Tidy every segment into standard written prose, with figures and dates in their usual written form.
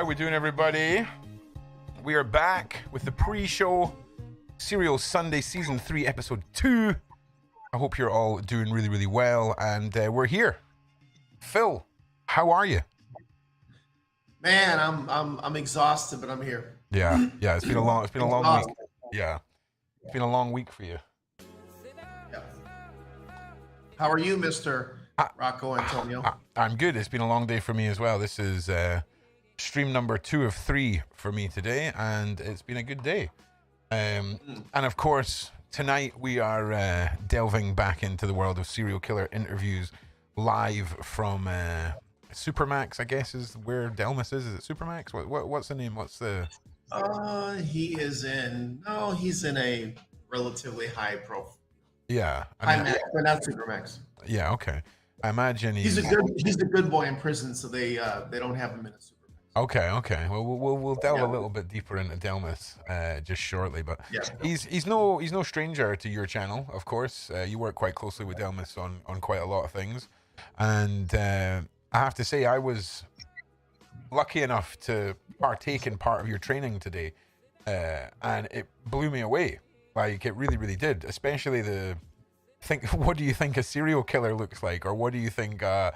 we doing, everybody? We are back with the pre-show, Serial Sunday Season 3, Episode 2. I hope you're all doing really, really well, and we're here. Phil, how are you? Man, I'm exhausted, but I'm here. Yeah, it's been a long week. Yeah, it's been a long week for you. Yeah. How are you, Mr. Rocco Antonio? I'm good. It's been a long day for me as well. This is stream number 2 of 3 for me today, and it's been a good day. And of course, tonight we are delving back into the world of serial killer interviews live from Supermax, I guess is where Dellmus is. Is it Supermax? What's the name? What's the... He's in a relatively high profile. Yeah. High Max, but not Supermax. Yeah, okay. I imagine he's a good boy in prison, so they don't have him in a Supermax. Okay. Well, we'll delve a little bit deeper into Dellmus just shortly, but he's no stranger to your channel, of course. You work quite closely with Dellmus on quite a lot of things, and I have to say I was lucky enough to partake in part of your training today, and it blew me away. Like, it really, really did, especially what do you think a serial killer looks like, or what do you think a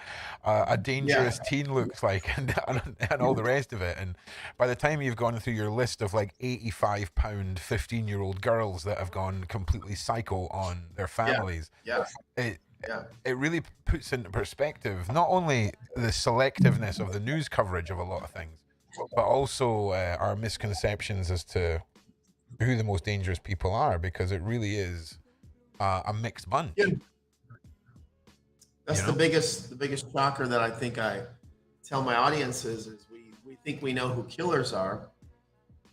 dangerous teen looks like, and all the rest of it. And by the time you've gone through your list of like 85-pound 15-year-old girls that have gone completely psycho on their families, it really puts into perspective not only the selectiveness of the news coverage of a lot of things, but also our misconceptions as to who the most dangerous people are, because it really is a mixed bunch. Yeah. That's the biggest shocker that I think I tell my audiences is we think we know who killers are,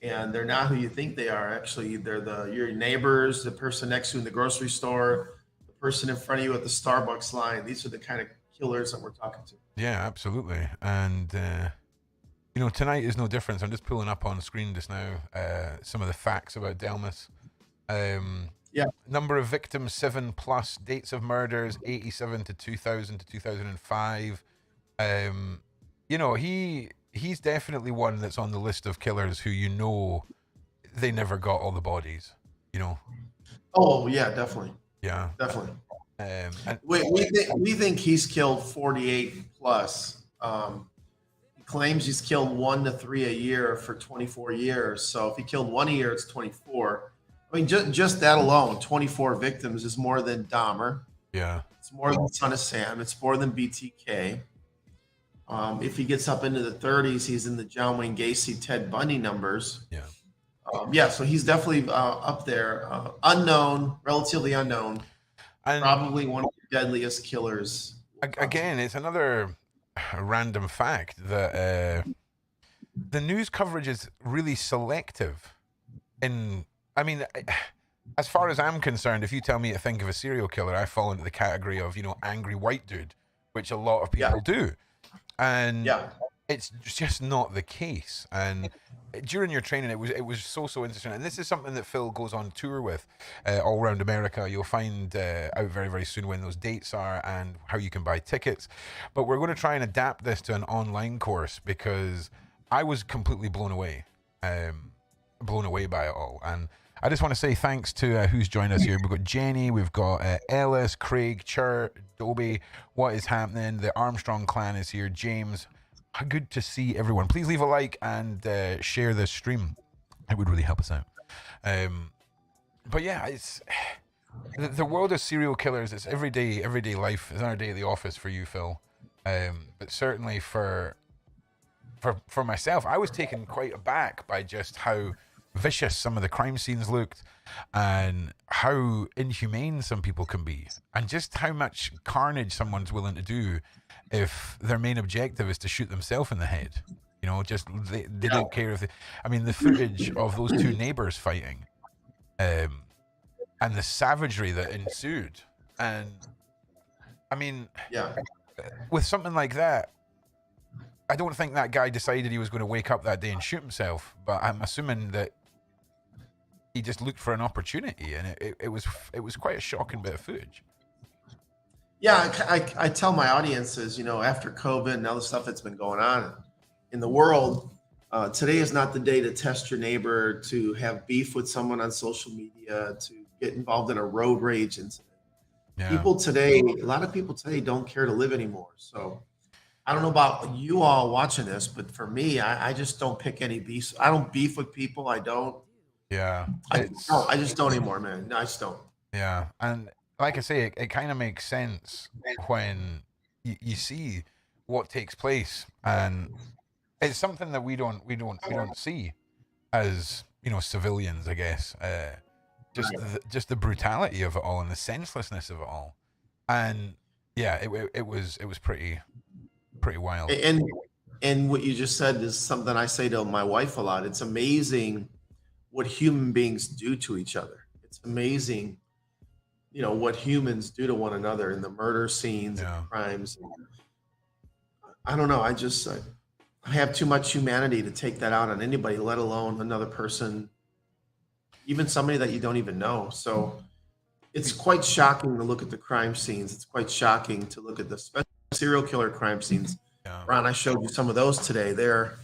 and they're not who you think they are. Actually, they're your neighbors, the person next to you in the grocery store, the person in front of you at the Starbucks line. These are the kind of killers that we're talking to. Yeah, absolutely. And tonight is no difference. I'm just pulling up on screen just now some of the facts about Dellmus. Number of victims 7+, dates of murders 87 to 2000 to 2005. He's definitely one that's on the list of killers who they never got all the bodies. Oh yeah, definitely. Yeah, definitely. And we think he's killed 48+. He claims he's killed 1 to 3 a year for 24 years. So if he killed 1 a year, it's 24. I mean, just that alone, 24 victims is more than Dahmer. Yeah. It's more than Son of Sam. It's more than BTK. If he gets up into the 30s, he's in the John Wayne Gacy, Ted Bundy numbers. Yeah. So he's definitely up there. Unknown, relatively unknown. And probably one of the deadliest killers. Again, it's another random fact that the news coverage is really selective. I mean, as far as I'm concerned, if you tell me to think of a serial killer, I fall into the category of, angry white dude, which a lot of people do. And it's just not the case. And during your training, it was so interesting. And this is something that Phil goes on tour with all around America. You'll find out very, very soon when those dates are and how you can buy tickets. But we're going to try and adapt this to an online course, because I was completely blown away by it all. And I just want to say thanks to who's joined us here. We've got Jenny, we've got Ellis, Craig, Chur, Dobie. What is happening? The Armstrong clan is here. James, good to see everyone. Please leave a like and share this stream. It would really help us out. But yeah, it's the world of serial killers. It's everyday life. It's another day at the office for you, Phil. But certainly for myself, I was taken quite aback by just how vicious some of the crime scenes looked, and how inhumane some people can be, and just how much carnage someone's willing to do if their main objective is to shoot themselves in the head. They don't care if the footage of those two neighbors fighting, and the savagery that ensued, and with something like that, I don't think that guy decided he was going to wake up that day and shoot himself, but I'm assuming that he just looked for an opportunity, and it was quite a shocking bit of footage. Yeah, I tell my audiences, after COVID and all the stuff that's been going on in the world, Today is not the day to test your neighbor, to have beef with someone on social media, to get involved in a road rage incident. Yeah. People today, a lot of people today don't care to live anymore. So I don't know about you all watching this, but for me, I just don't pick any beef. I don't beef with people. I don't. Yeah. I just don't. I just don't anymore, man. No, I just don't. Yeah. And like I say, it kind of makes sense when you see what takes place, and it's something that we don't see as civilians, I guess. Just the brutality of it all and the senselessness of it all, and yeah, it was pretty wild. And what you just said is something I say to my wife a lot. It's amazing what human beings do to each other. It's amazing, what humans do to one another in the murder scenes and Yeah. the crimes. I don't know. I have too much humanity to take that out on anybody, let alone another person, even somebody that you don't even know. So it's quite shocking to look at the crime scenes. It's quite shocking to look at the serial killer crime scenes. Yeah. Ron, I showed you some of those today. They're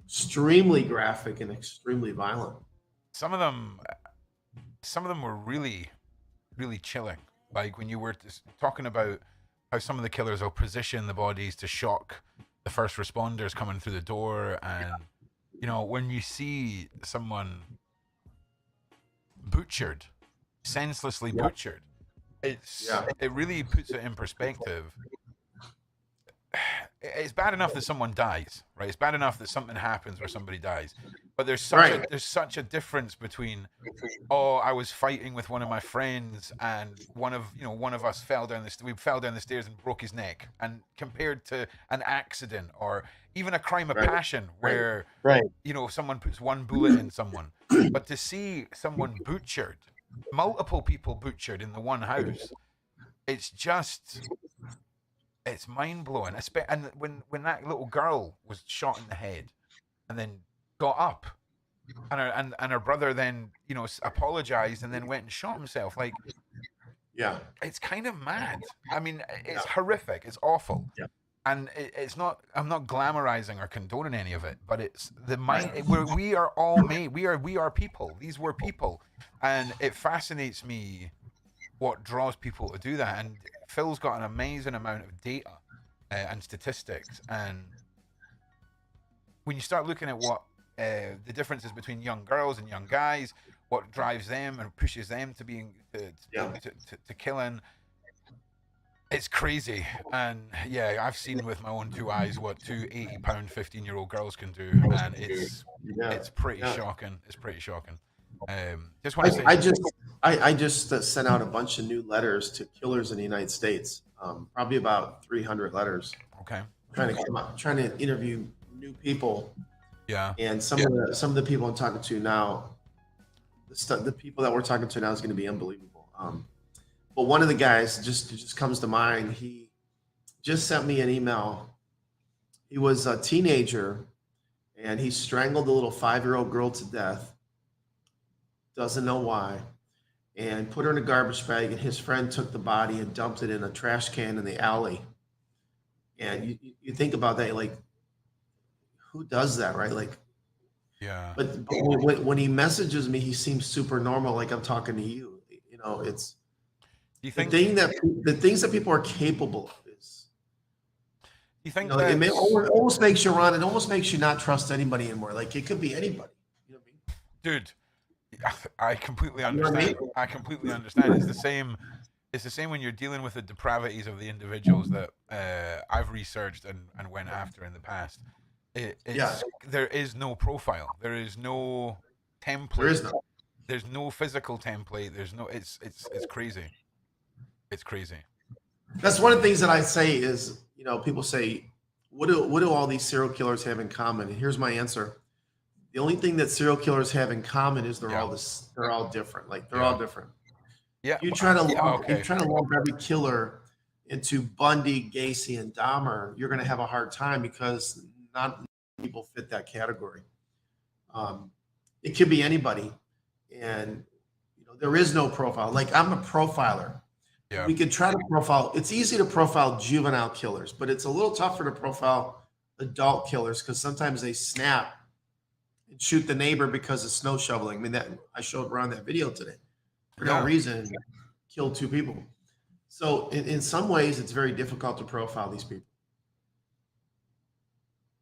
extremely graphic and extremely violent. Some of them were really, really chilling. Like when you were talking about how some of the killers will position the bodies to shock the first responders coming through the door, and when you see someone butchered, senselessly butchered, it really puts it in perspective. It's bad enough that someone dies, right? It's bad enough that something happens where somebody dies, but there's such a difference between, oh, I was fighting with one of my friends and one of us fell down the stairs and broke his neck, and compared to an accident or even a crime of passion where someone puts one bullet in someone, but to see someone butchered, multiple people butchered in the one house, it's mind blowing. And when that little girl was shot in the head and then got up, and her brother then apologized and then went and shot himself, like, Yeah. it's kind of mad. I mean, it's horrific. It's awful. Yeah. And it's not. I'm not glamorizing or condoning any of it, but it's the mind. We are all made. We are people. These were people, and it fascinates me what draws people to do that. And Phil's got an amazing amount of data and statistics, and when you start looking at what the differences between young girls and young guys, what drives them and pushes them to being to killing, it's crazy. And yeah, I've seen with my own two eyes what two 80-pound 15-year-old girls can do, and it's pretty shocking. It's pretty shocking. Just want to say, I just sent out a bunch of new letters to killers in the United States. Probably about 300 letters. Okay. Trying to interview new people. Yeah. And some of the people I'm talking to now, the people that we're talking to now is going to be unbelievable. But one of the guys just comes to mind. He just sent me an email. He was a teenager, and he strangled a little 5-year-old girl to death. Doesn't know why, and put her in a garbage bag. And his friend took the body and dumped it in a trash can in the alley. And you think about that, like, who does that, right? Like, yeah. But when he messages me, he seems super normal, like I'm talking to you. It's Do you think the things that people are capable of is. You think it almost makes you, Ron. It almost makes you not trust anybody anymore. Like, it could be anybody. You know what I mean? Dude, I completely understand. I completely understand. It's the same. It's the same when you're dealing with the depravities of the individuals that I've researched and went after in the past. There is no profile. There is no template. There is no. There's no physical template. There's no. It's crazy. It's crazy. That's one of the things that I say is, people say, what do all these serial killers have in common? And here's my answer. The only thing that serial killers have in common is they're all different. Like, they're all different. Yeah. You try to lump every killer into Bundy, Gacy, and Dahmer, you're going to have a hard time because not many people fit that category. It could be anybody, and there is no profile. Like, I'm a profiler. Yeah. We could try to profile. It's easy to profile juvenile killers, but it's a little tougher to profile adult killers because sometimes they snap and shoot the neighbor because of snow shoveling. I mean, that I showed around that video today for no Yeah. reason, killed 2 people. So in some ways, it's very difficult to profile these people.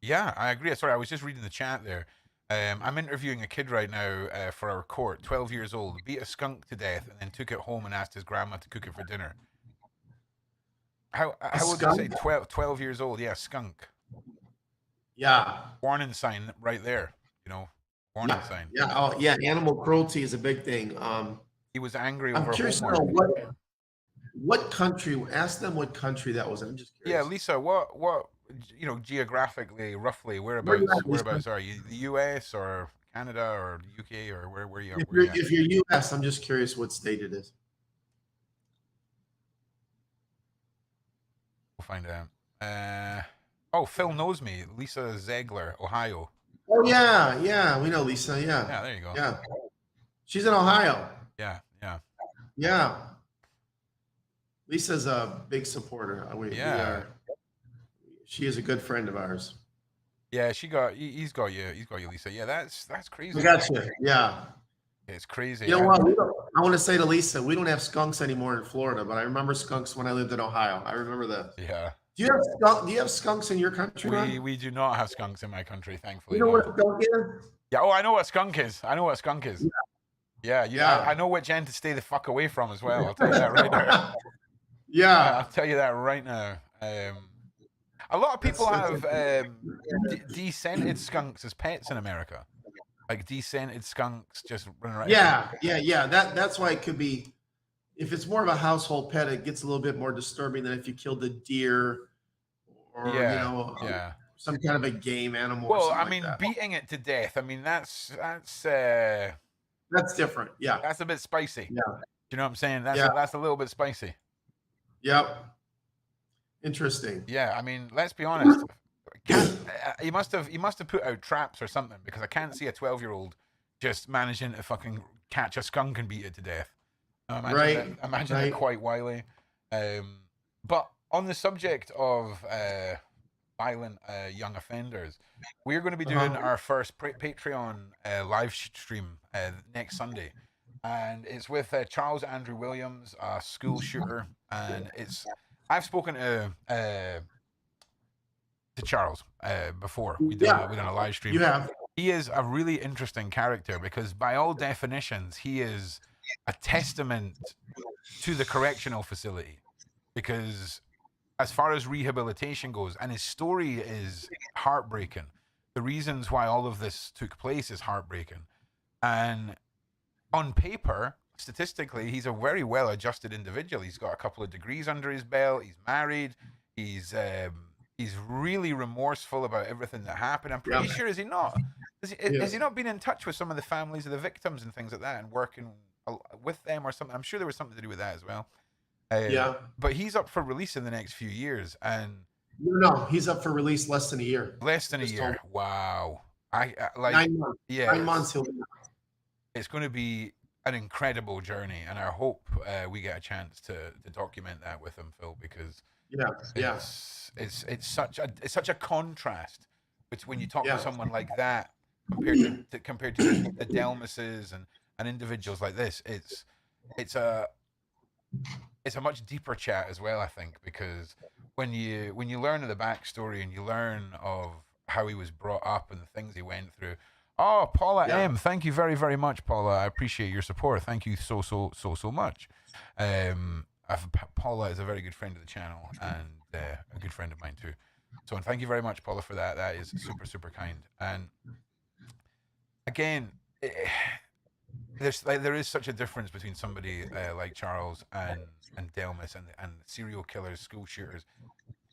Yeah, I agree. Sorry, I was just reading the chat there. I'm interviewing a kid right now for our court, 12 years old, beat a skunk to death and then took it home and asked his grandma to cook it for dinner. A How would you say skunk? 12 years old? Yeah, skunk. Yeah. Warning sign right there, warning Yeah. sign. Yeah. Oh, yeah. Animal cruelty is a big thing. He was angry I'm over curious to homework. know what country. Ask them what country that was in. I'm just Yeah, curious. Lisa, what geographically, roughly, Where you at, whereabouts Lisa? are you? The US or Canada or UK or where you If where you at? you're U.S., I'm just curious what state it is. We'll find out. Phil knows me. Lisa Ziegler, Ohio. Oh yeah, yeah. We know Lisa. Yeah, Yeah, there you go. yeah. She's in Ohio. Yeah, yeah. Yeah. Lisa's a big supporter. We Yeah. are. She is a good friend of ours. Yeah, he's got you, Lisa. Yeah, that's crazy. We got you. Yeah. It's crazy. You know what? I want to say to Lisa, we don't have skunks anymore in Florida, but I remember skunks when I lived in Ohio. I remember that. Yeah. Do you have skunks in your country, Ron? We do not have skunks in my country, thankfully. You know No. what a skunk is? Yeah. Oh, I know what skunk is. Yeah. Yeah. I know which end to stay the fuck away from as well. I'll tell you that right now. Yeah. I'll tell you that right now. A lot of people have descented skunks as pets in America. Like descented skunks just running around. Yeah. That's why it could be. If it's more of a household pet, it gets a little bit more disturbing than if you killed a deer or some kind of a game animal. Well, or I mean, like beating it to death. I mean, that's different. Yeah, that's a bit spicy. Yeah. Do you know what I'm saying? That's a little bit spicy. Yep. Interesting. Yeah, I mean, let's be honest. He must have put out traps or something, because I can't see a 12-year-old just managing to fucking catch a skunk and beat it to death. I imagine they're quite wily. But on the subject of violent young offenders, we're going to be doing our first Patreon live stream next Sunday, and it's with Charles Andrew Williams, a school shooter, and I've spoken to Charles before. We done a live stream. You have. He is a really interesting character because, by all definitions, he is a testament to the correctional facility. Because as far as rehabilitation goes, and his story is heartbreaking. The reasons why all of this took place is heartbreaking. And on paper, statistically, he's a very well-adjusted individual. He's got a couple of degrees under his belt. He's married. He's really remorseful about everything that happened. I'm pretty sure, is he not? Has he not been in touch with some of the families of the victims and things like that, and working with them or something? I'm sure there was something to do with that as well. But he's up for release in the next few years, and no, he's up for release less than a year. Less than a year. Wow. I like 9 months. Yeah. 9 months he'll be. It's going to be an incredible journey, and I hope we get a chance to document that with him, Phil, because it's such a contrast between when you talk to someone like that compared to the Dellmuses and individuals like this. It's a much deeper chat as well, I think, because when you learn of the backstory and you learn of how he was brought up and the things he went through. Oh, Paula M, thank you very, very much, Paula. I appreciate your support. Thank you so much. Paula is a very good friend of the channel and a good friend of mine too. So, and thank you very much, Paula, for that. That is super, super kind. And again, there is such a difference between somebody like Charles and Dellmus and serial killers, school shooters,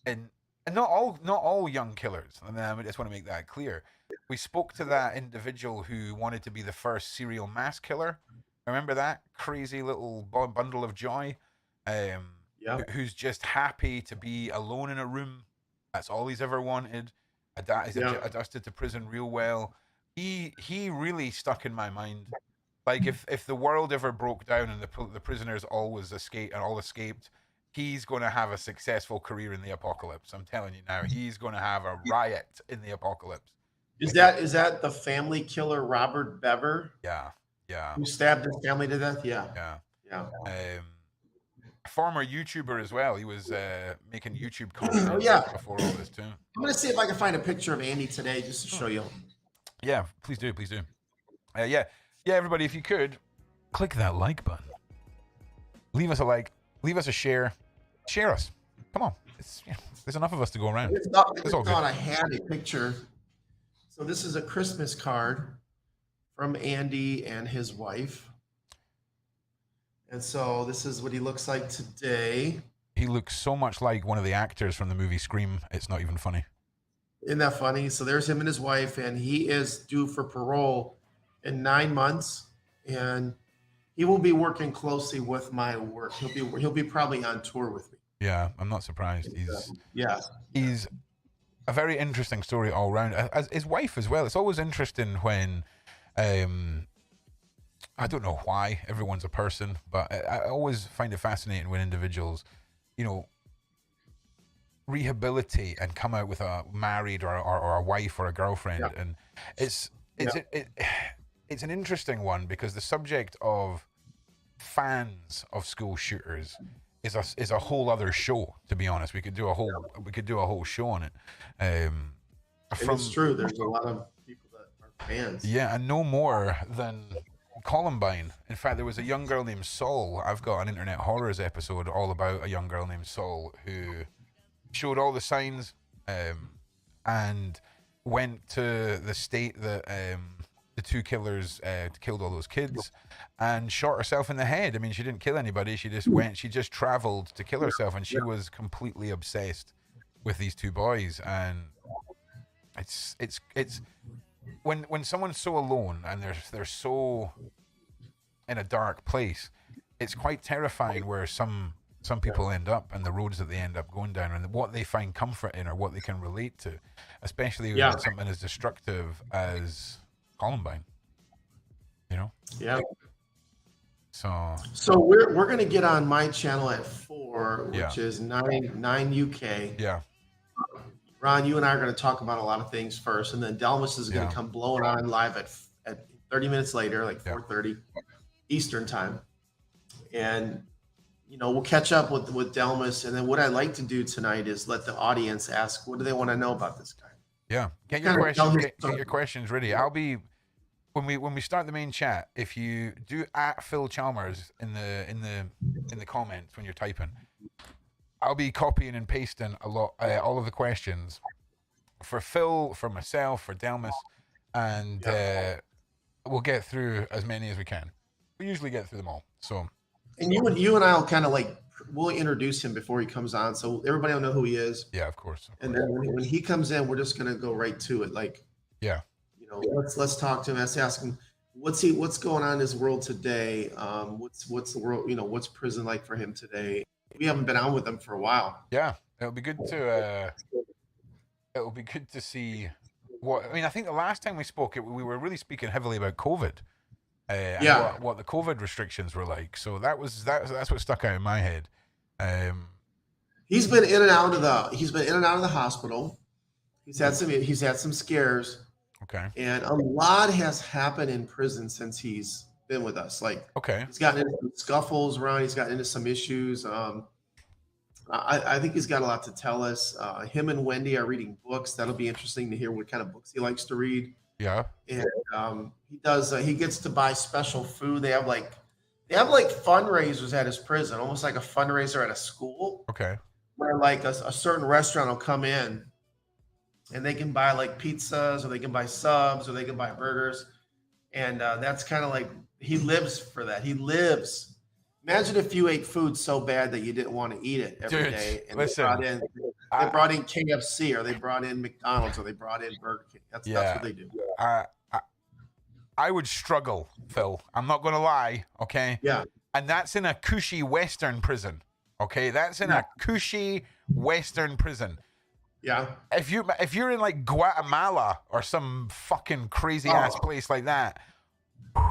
and not all young killers. And I just want to make that clear. We spoke to that individual who wanted to be the first serial mass killer. Remember that crazy little bundle of joy? Who's just happy to be alone in a room. That's all he's ever wanted. Adjusted to prison real well. He really stuck in my mind. Like if the world ever broke down and the prisoners all escaped, he's going to have a successful career in the apocalypse. I'm telling you now, he's going to have a riot in the apocalypse. Is that the family killer Robert Bever Yeah, yeah, who stabbed his family to death? Yeah, yeah. yeah. Former YouTuber as well. He was making YouTube Oh content yeah. before all this too. I'm gonna see if I can find a picture of Andy today just to show you. Yeah, please do, please do. Yeah, yeah. Everybody, if you could click that like button, leave us a like, leave us a share, share us. Come on, there's enough of us to go around. I It's all thought good. I had a picture. So this is a Christmas card from Andy and his wife. And so this is what he looks like today. He looks so much like one of the actors from the movie Scream. It's not even funny. Isn't that funny? So there's him and his wife, and he is due for parole in 9 months, and he will be working closely with my work. He'll be probably on tour with me. Yeah, I'm not surprised. Yeah. He's a very interesting story all around. As his wife as well. It's always interesting when, I don't know why everyone's a person, but I always find it fascinating when individuals, rehabilitate and come out with a married or a wife or a girlfriend. Yeah. And it's an interesting one because the subject of fans of school shooters is a whole other show. To be honest, we could do a whole show on it. And it's true. There's a lot of people that are fans. Yeah, and no more than Columbine. In fact, there was a young girl named Saul. I've got an Internet Horrors episode all about a young girl named Saul who showed all the signs and went to the state that the two killers killed all those kids and shot herself in the head. I mean, she didn't kill anybody. She just traveled to kill herself, and she was completely obsessed with these two boys. And it's when someone's so alone and they're so in a dark place, it's quite terrifying where some people end up and the roads that they end up going down and what they find comfort in or what they can relate to, especially with something as destructive as Columbine. Yeah. So we're gonna get on my channel at 4, which Yeah. is 9 UK. yeah, Ron, you and I are going to talk about a lot of things first, and then Dellmus is going Yeah. to come blowing on live at 30 minutes later, like Yeah. 4:30 Eastern time, and we'll catch up with Dellmus. And then what I'd like to do tonight is let the audience ask, what do they want to know about this guy? yeah. Get Kinda your tell questions. his Get story. your questions ready. I'll be when we start the main chat. If you do at Phil Chalmers in the comments when you're typing, I'll be copying and pasting all of the questions for Phil, for myself, for Dellmus, and we'll get through as many as we can. We usually get through them all. So And you and I'll kind of we'll introduce him before he comes on, so everybody will know who he is. yeah, of course. And then when he comes in, we're just going to go right to it. Yeah. Let's talk to him. Let's ask him what's going on in his world today. What's the world? What's prison like for him today? We haven't been on with him for a while. Yeah, it'll be good to see what. I mean, I think the last time we spoke, we were really speaking heavily about COVID. And what the COVID restrictions were like. So that's what stuck out in my head. He's been in and out of the hospital. He's had some scares. Okay. And a lot has happened in prison since he's been with us. Okay. He's gotten into some scuffles around. He's gotten into some issues. I think he's got a lot to tell us. Him and Wendy are reading books. That'll be interesting to hear what kind of books he likes to read. Yeah. And he does. He gets to buy special food. They have fundraisers at his prison, almost like a fundraiser at a school. Okay. Where a certain restaurant will come in, and they can buy pizzas, or they can buy subs, or they can buy burgers, and that's kind of he lives for that. He lives. Imagine if you ate food so bad that you didn't want to eat it every day. And listen, they brought in KFC, or they brought in McDonald's, or they brought in Burger King. That's what they do. I would struggle, Phil. I'm not going to lie. Okay. Yeah. And that's in a cushy Western prison. Okay, that's in a cushy Western prison. Yeah. If you're in Guatemala or some fucking crazy ass place like that, you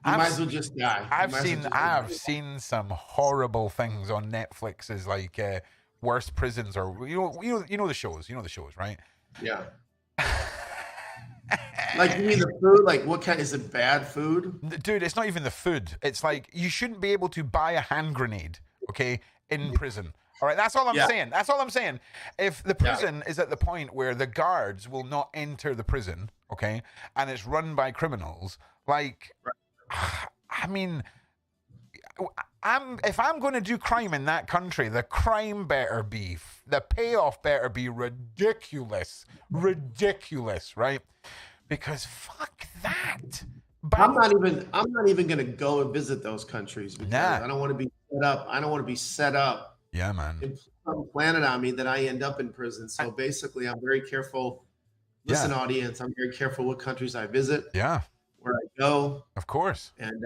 might as well just die. I've seen some horrible things on Netflix as worst prisons, or you know the shows, right? Yeah. Like, you mean the food? Like, what kind? Is it bad food? Dude, it's not even the food. It's like you shouldn't be able to buy a hand grenade, okay, in prison. All right, that's all I'm Yeah, saying. That's all I'm saying. If the yeah. prison is at the point where the guards will not enter the prison, okay, and it's run by criminals, like, I mean, if I'm going to do crime in that country, the crime better be, the payoff better be ridiculous, ridiculous, right? Because fuck that. I'm not even gonna go and visit those countries because Nah. I don't want to be set up. I don't want to be set up Yeah, man. and some planet on me that I end up in prison. So basically, I'm very careful. Listen, Yeah. audience, I'm very careful what countries I visit, Yeah. where I go, Of course. and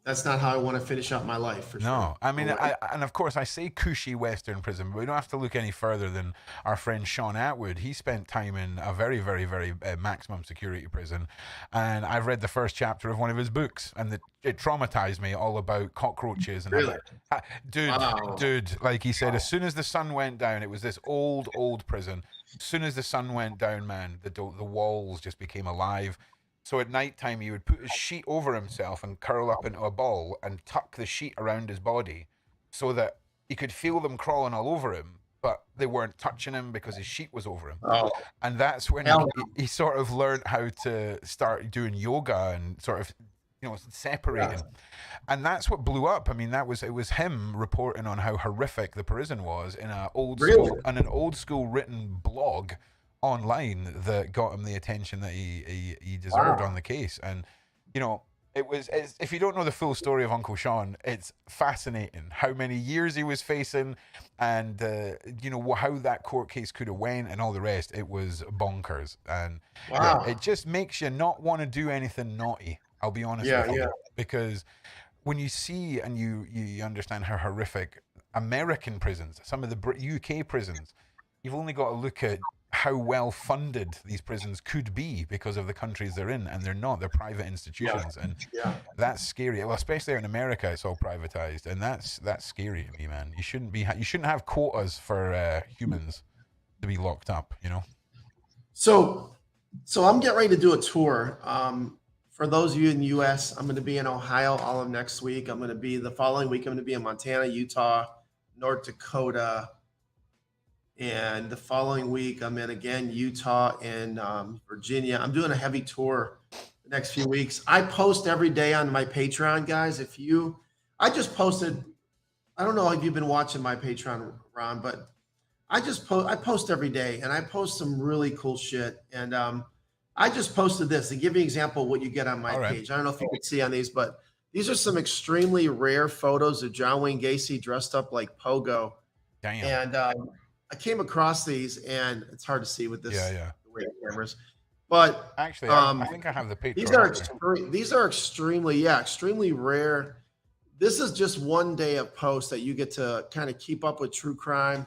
that's not how I want to finish out my life for sure. No, I mean, Right? and of course, I say cushy Western prison, but we don't have to look any further than our friend Sean Atwood. He spent time in a very, very, very maximum security prison, and I've read the first chapter of one of his books, and it traumatized me all about cockroaches and Really? dude, Wow. dude, like he said, as soon as the sun went down, it was this old, old prison. As soon as the sun went down, man, the walls just became alive. So at night time, he would put his sheet over himself and curl up into a ball and tuck the sheet around his body so that he could feel them crawling all over him, but they weren't touching him because his sheet was over him. Oh, And that's when hell he sort of learned how to start doing yoga and sort of, separating. And that's what blew up. I mean, it was him reporting on how horrific the prison was in Really? an old school written blog online that got him the attention that he deserved Wow. on the case. And if you don't know the full story of Uncle Sean, it's fascinating how many years he was facing, and how that court case could have went and all the rest. It was bonkers, and yeah, Wow. it just makes you not want to do anything naughty. I'll be honest with you, because when you see and you understand how horrific American prisons, some of the UK prisons, you've only got to look at how well funded these prisons could be because of the countries they're in, and they're not. They're private institutions, and Yeah. that's scary. Well, especially in America, it's all privatized, and that's scary to me, man. You shouldn't have quotas for humans to be locked up. So, I'm getting ready to do a tour. For those of you in the U.S., I'm going to be in Ohio all of next week. I'm going to be the following week. I'm going to be in Montana, Utah, North Dakota, and the following week I'm in again Utah and Virginia. I'm doing a heavy tour the next few weeks. I post every day on my Patreon, guys. I just posted. I don't know if you've been watching my Patreon, Ron, but I post every day, and I post some really cool shit. And I just posted this to give you an example of what you get on my page. I don't know if you can see on these, but these are some extremely rare photos of John Wayne Gacy dressed up like Pogo. Damn. And I came across these, and it's hard to see with this Yeah. the way the cameras. But actually, I think I have the picture. These are extremely rare. This is just one day of posts that you get to kind of keep up with true crime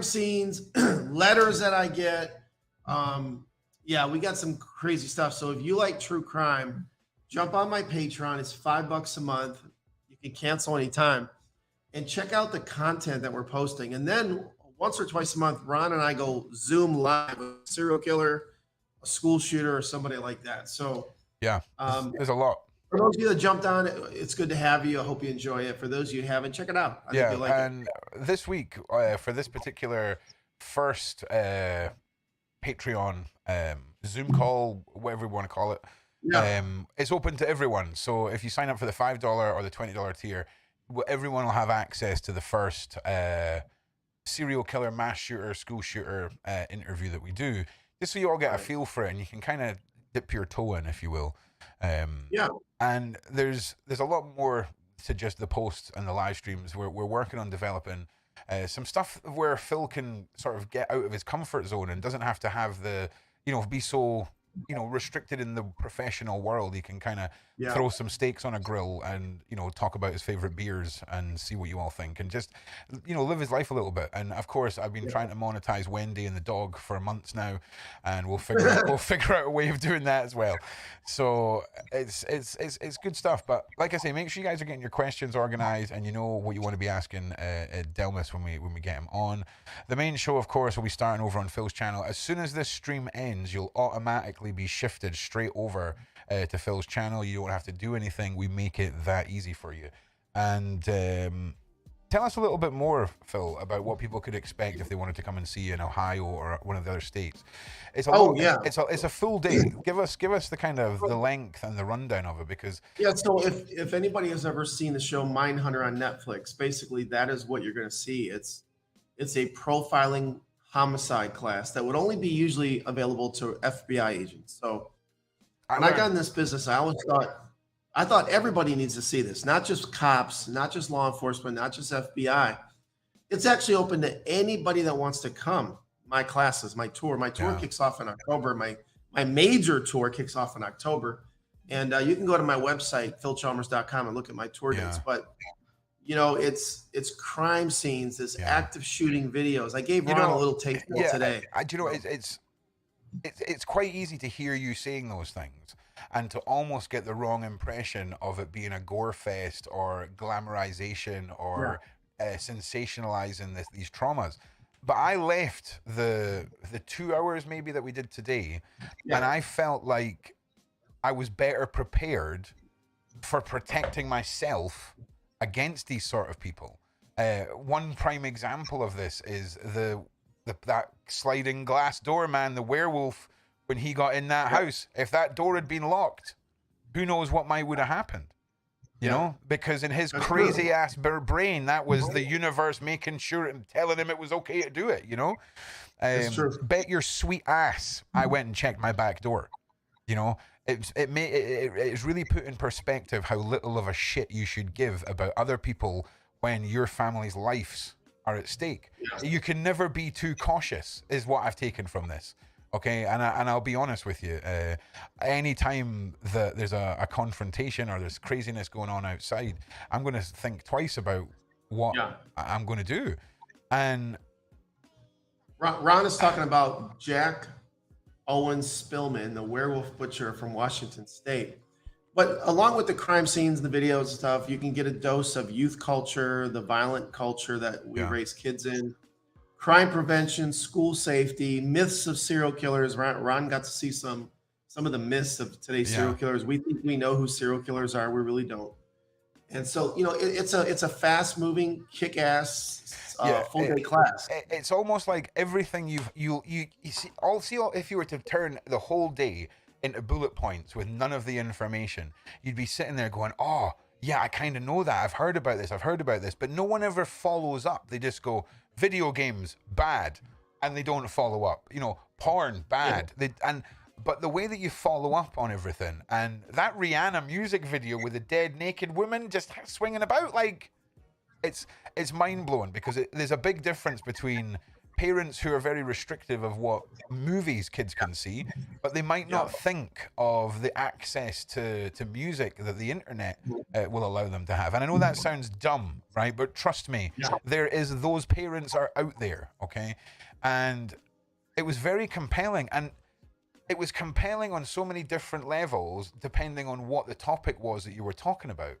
scenes, letters that I get. We got some crazy stuff. So if you like true crime, jump on my Patreon. It's $5 a month. You can cancel anytime, and check out the content that we're posting. And then once or twice a month, Ron and I go Zoom live with a serial killer, a school shooter, or somebody like that. So yeah, there's a lot. For those of you that jumped on, it's good to have you. I hope you enjoy it. For those of you who haven't, check it out. I think you'll like and this week, for this particular first Patreon Zoom call, whatever you want to call it, it's open to everyone. So if you sign up for the $5 or the $20 tier, everyone will have access to the first serial killer, mass shooter, school shooter interview that we do, just so you all get a feel for it, and you can kind of dip your toe in, if you will. And there's a lot more to just the posts and the live streams. We're working on developing some stuff where Phil can sort of get out of his comfort zone and doesn't have to have be so restricted in the professional world, he can kind of Yeah. throw some steaks on a grill and talk about his favorite beers and see what you all think, and just live his life a little bit. And of course, I've been trying to monetize Wendy and the dog for months now, and we'll figure out a way of doing that as well. So it's good stuff. But like I say, make sure you guys are getting your questions organized, and you know what you want to be asking Dellmus when we get him on. The main show, of course, will be starting over on Phil's channel. As soon as this stream ends, you'll automatically be shifted straight over to Phil's channel. You don't have to do anything. We make it that easy for you. And tell us a little bit more, Phil, about what people could expect if they wanted to come and see you in Ohio or one of the other states. It's a full day. Give us the kind of the length and the rundown of it, because so if anybody has ever seen the show Mindhunter on Netflix, basically that is what you're going to see. It's a profiling homicide class that would only be usually available to FBI agents. So when I got in this business, I thought everybody needs to see this, not just cops, not just law enforcement, not just FBI. It's actually open to anybody that wants to come. My classes, my tour kicks off in October. My major tour kicks off in October. And you can go to my website, philchalmers.com, and look at my tour dates. But it's crime scenes, this active shooting videos. I gave Ron a little taste today. It's quite easy to hear you saying those things and to almost get the wrong impression of it being a gore fest or glamorization or sensationalizing these traumas. But I left the 2 hours maybe that we did today, and I felt like I was better prepared for protecting myself against these sort of people. One prime example of this is that sliding glass door, man, the werewolf, when he got in that house. If that door had been locked, who knows what would have happened? You know, because in his crazy ass brain, that was the universe making sure and telling him it was okay to do it. Bet your sweet ass I went and checked my back door. It's really put in perspective how little of a shit you should give about other people when your family's lives are at stake. You can never be too cautious, is what I've taken from this. Okay, and I'll be honest with you. Anytime that there's a confrontation or there's craziness going on outside, I'm going to think twice about what I'm going to do. And Ron is talking about Jack Owen Spillman, the werewolf butcher from Washington State. But along with the crime scenes, the videos and stuff, you can get a dose of youth culture, the violent culture that we raise kids in, crime prevention, school safety, myths of serial killers. Ron got to see some of the myths of today's serial killers. We think we know who serial killers are. We really don't. And so, it's a fast moving, kick ass full day class. It's almost like everything you see. If you were to turn the whole day into bullet points with none of the information, you'd be sitting there going, oh yeah, I kind of know that. I've heard about this, but no one ever follows up. They just go, video games bad, and they don't follow up. Porn bad. But the way that you follow up on everything, and that Rihanna music video with the dead naked woman just swinging about, like, it's mind blowing, because there's a big difference between parents who are very restrictive of what movies kids can see, but they might not think of the access to music that the internet will allow them to have. And I know that sounds dumb, right? But trust me, those parents are out there, okay? And it was very compelling, and it was compelling on so many different levels, depending on what the topic was that you were talking about,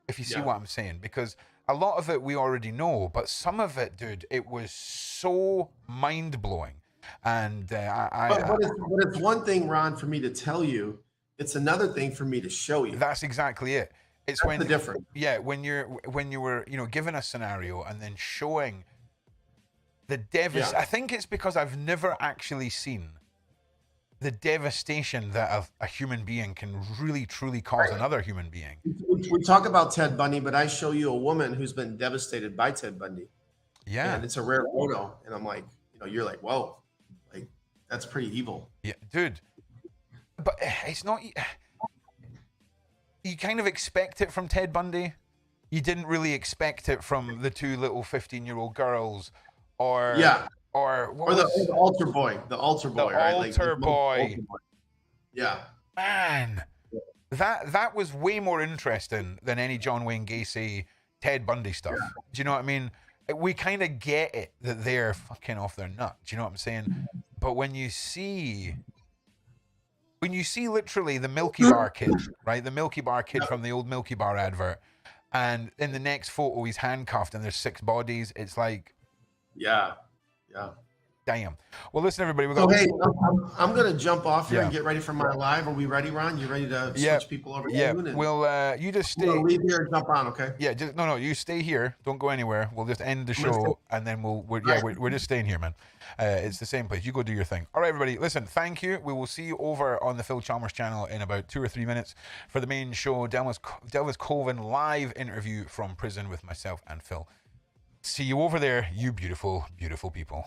if you see what I'm saying. Because a lot of it we already know, but some of it, dude, it was so mind-blowing. And but it's one thing, Ron, for me to tell you. It's another thing for me to show you. That's exactly it. It's the difference. Yeah, when you were given a scenario and then showing the devastation. I think it's because I've never actually seen the devastation that a human being can really truly cause another human being. We talk about Ted Bundy, but I show you a woman who's been devastated by Ted Bundy. Yeah. And it's a rare photo. And I'm like, you're like, whoa, like, that's pretty evil. Yeah, dude. But it's not, you kind of expect it from Ted Bundy. You didn't really expect it from the two little 15-year-old girls, or or the altar boy, right? Altar boy. Yeah. Man, that was way more interesting than any John Wayne Gacy, Ted Bundy stuff. Yeah. Do you know what I mean? We kind of get it that they're fucking off their nut. Do you know what I'm saying? But when you see literally the Milky Bar kid, right? The Milky Bar kid from the old Milky Bar advert, and in the next photo he's handcuffed and there's 6 bodies. It's like, Yeah. Yeah. damn. Well, listen, everybody, we So got. hey, I'm gonna jump off here Yeah. and get ready for my live. Are we ready, Ron? You ready to Yeah. switch people over? Yeah. soon? And Well, you just I'm gonna stay. leave here and jump on, okay? Yeah, just no. You stay here. Don't go anywhere. We'll just end the I'm gonna show, and then we're just staying here, man. It's the same place. You go do your thing. All right, everybody. Listen, thank you. We will see you over on the Phil Chalmers channel in about 2 or 3 minutes for the main show. Dellmus Colvin live interview from prison with myself and Phil. See you over there, you beautiful, beautiful people.